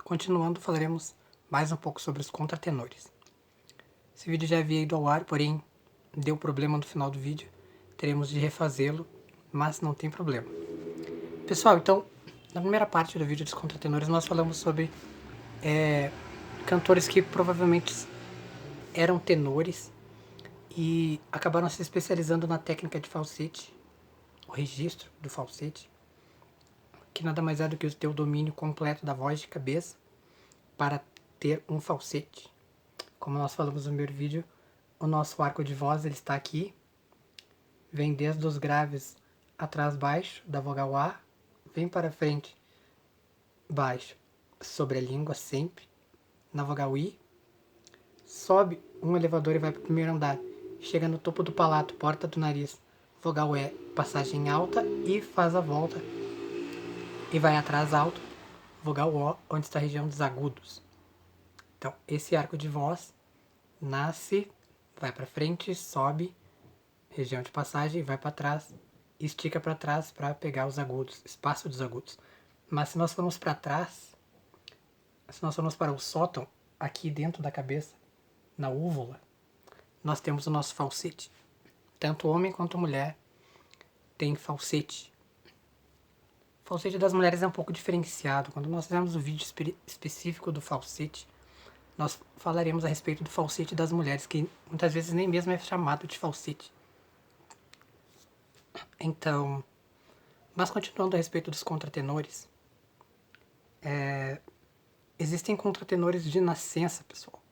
Continuando, falaremos mais um pouco sobre os contratenores. Esse vídeo já havia ido ao ar, porém deu problema no final do vídeo. Teremos de refazê-lo, mas não tem problema. Pessoal, então, na primeira parte do vídeo dos contratenores nós falamos sobre cantores que provavelmente eram tenores e acabaram se especializando na técnica de falsete, o registro do falsete, que nada mais é do que o teu domínio completo da voz de cabeça para ter um falsete. Como nós falamos no primeiro vídeo, o nosso arco de voz ele está aqui, vem desde os graves atrás baixo da vogal A, vem para frente baixo sobre a língua sempre, na vogal I, sobe um elevador e vai para o primeiro andar, chega no topo do palato, porta do nariz, vogal E, passagem alta e faz a volta e vai atrás alto, vogal O, onde está a região dos agudos. Então, esse arco de voz nasce, vai para frente, sobe, região de passagem, vai para trás, estica para trás para pegar os agudos, espaço dos agudos. Mas se nós formos para trás, se nós formos para o sótão, aqui dentro da cabeça, na úvula, nós temos o nosso falsete. Tanto homem quanto mulher tem falsete. O falsete das mulheres é um pouco diferenciado. Quando nós fizermos o vídeo específico do falsete, nós falaremos a respeito do falsete das mulheres, que muitas vezes nem mesmo é chamado de falsete. Então, mas continuando a respeito dos contratenores, existem contratenores de nascença, pessoal,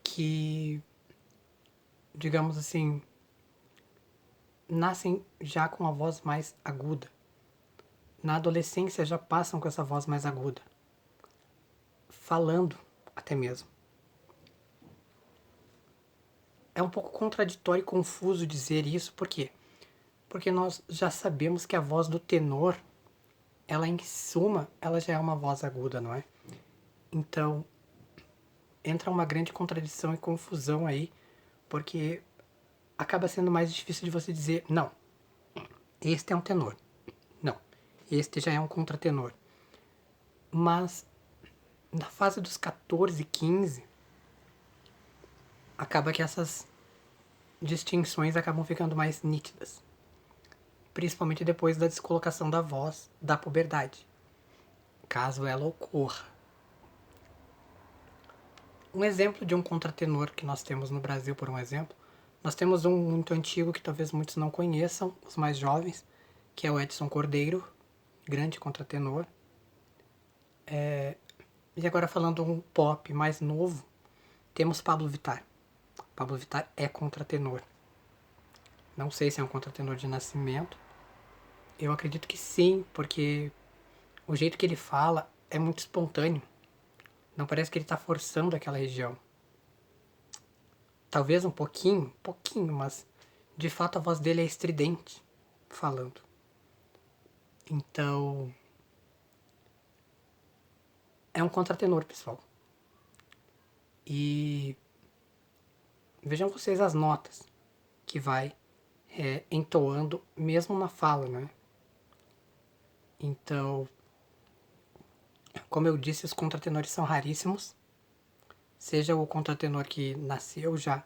que, digamos assim, nascem já com a voz mais aguda. Na adolescência já passam com essa voz mais aguda, falando até mesmo. É um pouco contraditório e confuso dizer isso, por quê? Porque nós já sabemos que a voz do tenor, ela em suma, ela já é uma voz aguda, não é? Então, entra uma grande contradição e confusão aí, porque acaba sendo mais difícil de você dizer, não, este é um tenor, não, este já é um contratenor. Mas, na fase dos 14, 15, acaba que essas distinções acabam ficando mais nítidas. Principalmente depois da descolocação da voz da puberdade, caso ela ocorra. Um exemplo de um contratenor que nós temos no Brasil, por um exemplo, nós temos um muito antigo que talvez muitos não conheçam, os mais jovens, que é o Edson Cordeiro, grande contratenor. E agora falando um pop mais novo, temos Pablo Vittar. Pablo Vittar é contratenor. Não sei se é um contratenor de nascimento. Eu acredito que sim, porque o jeito que ele fala é muito espontâneo. Não parece que ele está forçando aquela região. Talvez um pouquinho, mas de fato a voz dele é estridente falando. Então, é um contratenor, pessoal. E vejam vocês as notas que vai entoando mesmo na fala, né? Então, como eu disse, os contratenores são raríssimos. Seja o contratenor que nasceu já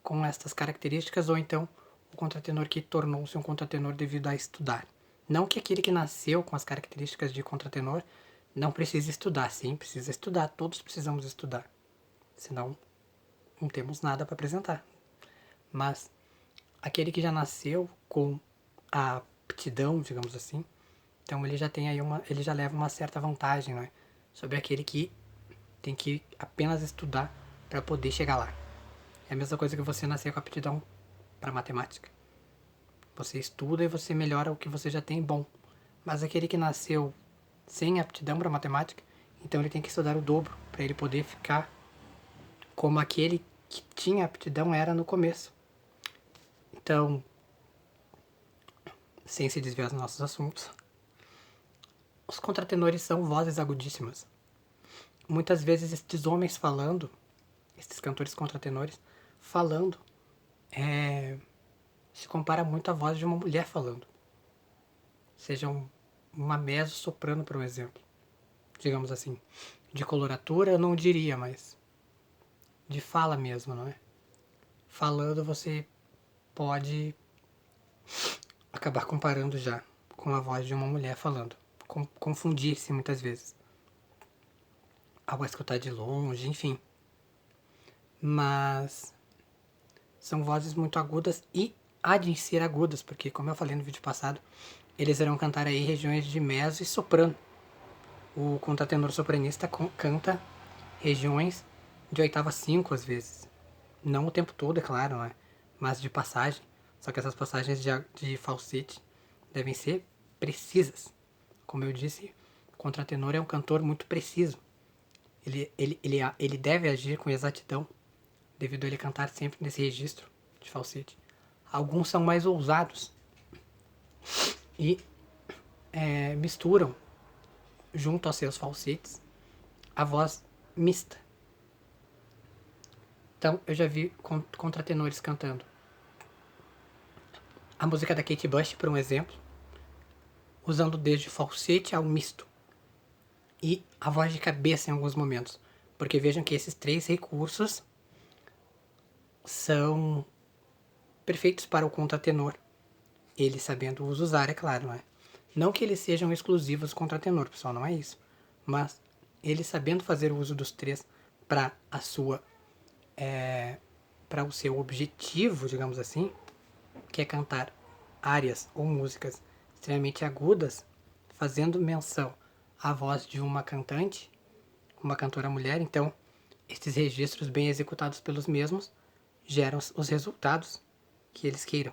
com estas características, ou então o contratenor que tornou-se um contratenor devido a estudar. Não que aquele que nasceu com as características de contratenor não precise estudar. Sim, precisa estudar. Todos precisamos estudar. Senão, não temos nada para apresentar. Mas aquele que já nasceu com a aptidão, digamos assim, então ele já tem aí ele já leva uma certa vantagem, né, sobre aquele que tem que apenas estudar para poder chegar lá. É a mesma coisa que você nascer com aptidão para matemática. Você estuda e você melhora o que você já tem bom. Mas aquele que nasceu sem aptidão para matemática, então ele tem que estudar o dobro para ele poder ficar como aquele que tinha aptidão era no começo. Então, sem se desviar dos nossos assuntos, os contratenores são vozes agudíssimas. Muitas vezes estes homens falando, estes cantores contratenores falando, se compara muito à voz de uma mulher falando. Seja uma mezzo-soprano, por um exemplo. digamos assim. De coloratura eu não diria, mas de fala mesmo, não é? Falando você pode acabar comparando já com a voz de uma mulher falando. Confundir-se muitas vezes. Ao escutar de longe, enfim. Mas são vozes muito agudas e há de ser agudas, porque como eu falei no vídeo passado, eles irão cantar aí regiões de mezzo e soprano. O contratenor sopranista canta regiões de oitava 5 às vezes. Não o tempo todo, é claro, né? Mas de passagem. Só que essas passagens de falsete devem ser precisas. Como eu disse, o contratenor é um cantor muito preciso. Ele deve agir com exatidão, devido a ele cantar sempre nesse registro de falsete. Alguns são mais ousados e misturam, junto aos seus falsetes, a voz mista. Então, eu já vi contratenores cantando a música da Kate Bush, por um exemplo, usando desde falsete ao misto e a voz de cabeça em alguns momentos. Porque vejam que esses 3 recursos são perfeitos para o contratenor. Ele sabendo os usar, é claro, não é? Não que eles sejam exclusivos do contratenor, pessoal, não é isso. Mas ele sabendo fazer o uso dos 3 para a sua para o seu objetivo, digamos assim, que é cantar áreas ou músicas extremamente agudas, fazendo menção à voz de uma cantante, uma cantora mulher. Então, esses registros bem executados pelos mesmos geram os resultados que eles queiram.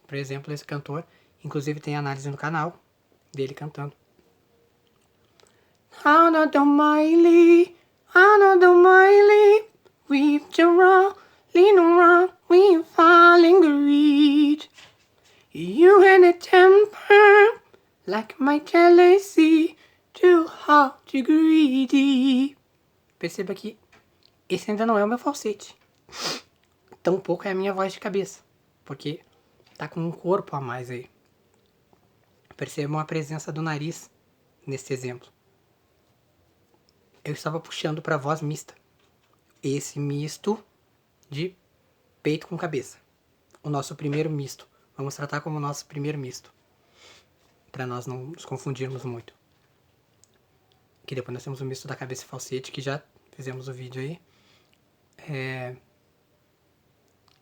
Por exemplo, esse cantor, inclusive tem análise no canal dele cantando. Anna do Miley, Anna do Miley, we've around, lean around, we falling greed. You had a temper like my jealousy, too hot to greedy. Perceba que esse ainda não é o meu falsete. Tampouco é a minha voz de cabeça, porque tá com um corpo a mais aí. Percebam a presença do nariz nesse exemplo. Eu estava puxando para voz mista. Esse misto de peito com cabeça. O nosso primeiro misto. Vamos tratar como o nosso primeiro misto. Para nós não nos confundirmos muito. Que depois nós temos o misto da cabeça e falsete, que já fizemos o vídeo aí.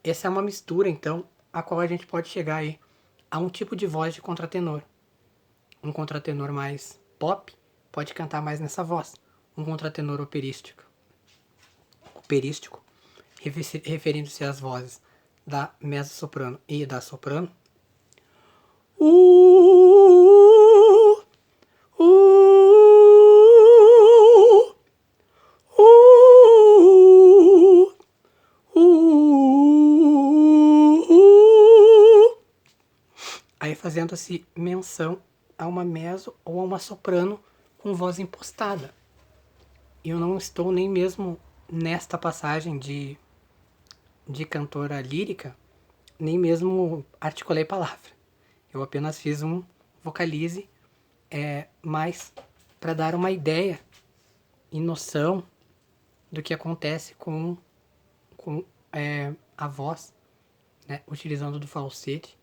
Essa é uma mistura, então, a qual a gente pode chegar aí a um tipo de voz de contratenor. Um contratenor mais pop pode cantar mais nessa voz. Um contratenor operístico, referindo-se às vozes da mezzo-soprano e da soprano. Aí fazendo-se menção a uma mezzo ou a uma soprano com voz impostada. Eu não estou nem mesmo nesta passagem de cantora lírica, nem mesmo articulei palavra. Eu apenas fiz um vocalize, mais para dar uma ideia e noção do que acontece com a voz, né, utilizando do falsete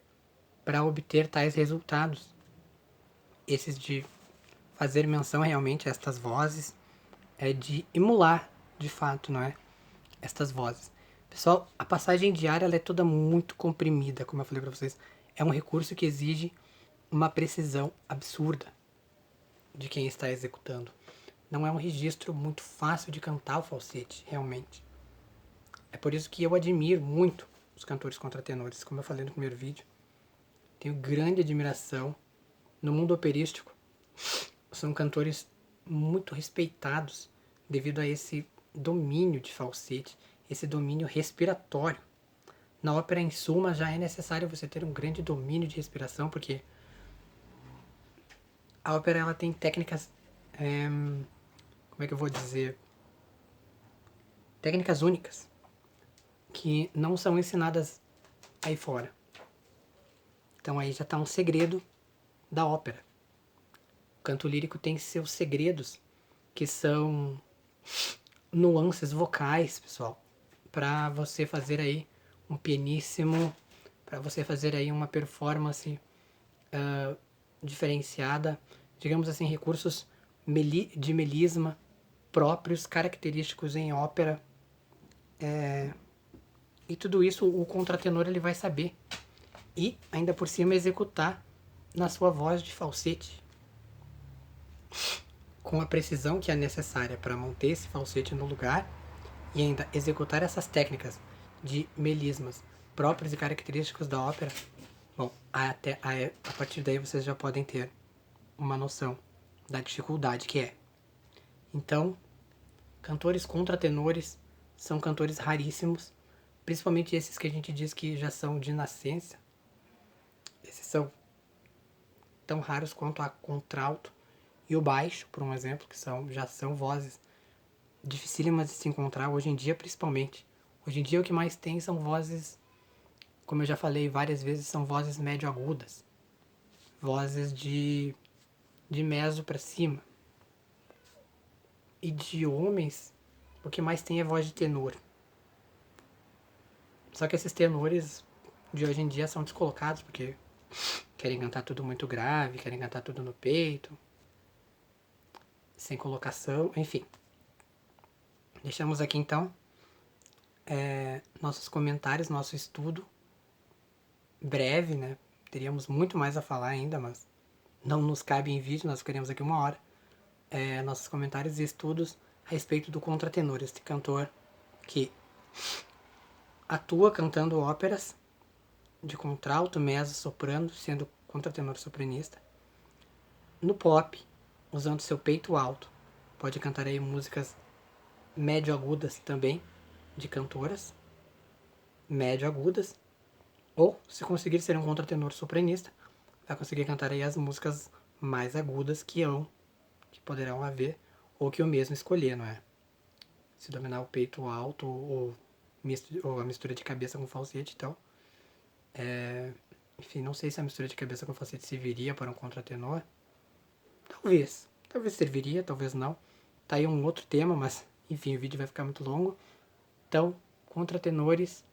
para obter tais resultados. Esses de fazer menção realmente a estas vozes, de emular, de fato, não é? Estas vozes. Pessoal, a passagem diária ela é toda muito comprimida, como eu falei para vocês. É um recurso que exige uma precisão absurda de quem está executando. Não é um registro muito fácil de cantar o falsete, realmente. É por isso que eu admiro muito os cantores contratenores, como eu falei no primeiro vídeo. Tenho grande admiração. No mundo operístico, são cantores muito respeitados devido a esse domínio de falsete, esse domínio respiratório. Na ópera, em suma, já é necessário você ter um grande domínio de respiração, porque a ópera ela tem técnicas, como é que eu vou dizer? Técnicas únicas, que não são ensinadas aí fora. Então aí já está um segredo da ópera. O canto lírico tem seus segredos que são nuances vocais, pessoal, para você fazer aí um pianíssimo, para você fazer aí uma performance diferenciada, digamos assim, recursos de melisma próprios, característicos em ópera. E tudo isso o contratenor ele vai saber. E, ainda por cima, executar na sua voz de falsete, com a precisão que é necessária para manter esse falsete no lugar e ainda executar essas técnicas de melismas próprios e característicos da ópera. Bom, a partir daí vocês já podem ter uma noção da dificuldade que é. Então, cantores contratenores são cantores raríssimos, principalmente esses que a gente diz que já são de nascença. Esses são tão raros quanto a contralto e o baixo, por um exemplo, que já são vozes dificílimas de se encontrar hoje em dia, principalmente. Hoje em dia o que mais tem são vozes, como eu já falei várias vezes, são vozes médio-agudas, vozes de meso para cima. E de homens, o que mais tem é voz de tenor. Só que esses tenores de hoje em dia são descolocados, porque querem cantar tudo muito grave, querem cantar tudo no peito, sem colocação, enfim. Deixamos aqui então nossos comentários, nosso estudo breve, né? Teríamos muito mais a falar ainda, mas não nos cabe em vídeo, nós queremos aqui 1 hora. Nossos comentários e estudos a respeito do contratenor, este cantor que atua cantando óperas de contralto, mezzo, soprano, sendo contratenor sopranista. No pop, usando seu peito alto, pode cantar aí músicas médio-agudas também, de cantoras médio-agudas. Ou, se conseguir ser um contratenor sopranista, vai conseguir cantar aí as músicas mais agudas que poderão haver, ou que eu mesmo escolher, não é? Se dominar o peito alto ou a mistura de cabeça com falsete, então. Enfim, não sei se a mistura de cabeça com falsete serviria para um contratenor. Talvez. Talvez serviria, talvez não. Tá aí um outro tema, mas enfim, o vídeo vai ficar muito longo. Então, contratenores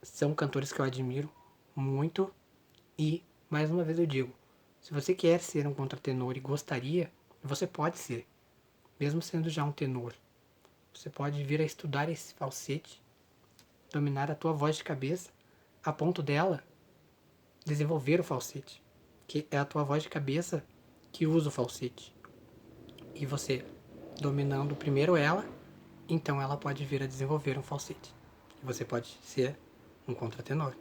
são cantores que eu admiro muito. E, mais uma vez eu digo, se você quer ser um contratenor e gostaria, você pode ser. Mesmo sendo já um tenor. Você pode vir a estudar esse falsete, dominar a tua voz de cabeça, a ponto dela desenvolver o falsete. Que é a tua voz de cabeça que usa o falsete. E você, dominando primeiro ela, então ela pode vir a desenvolver um falsete. E você pode ser um contratenor.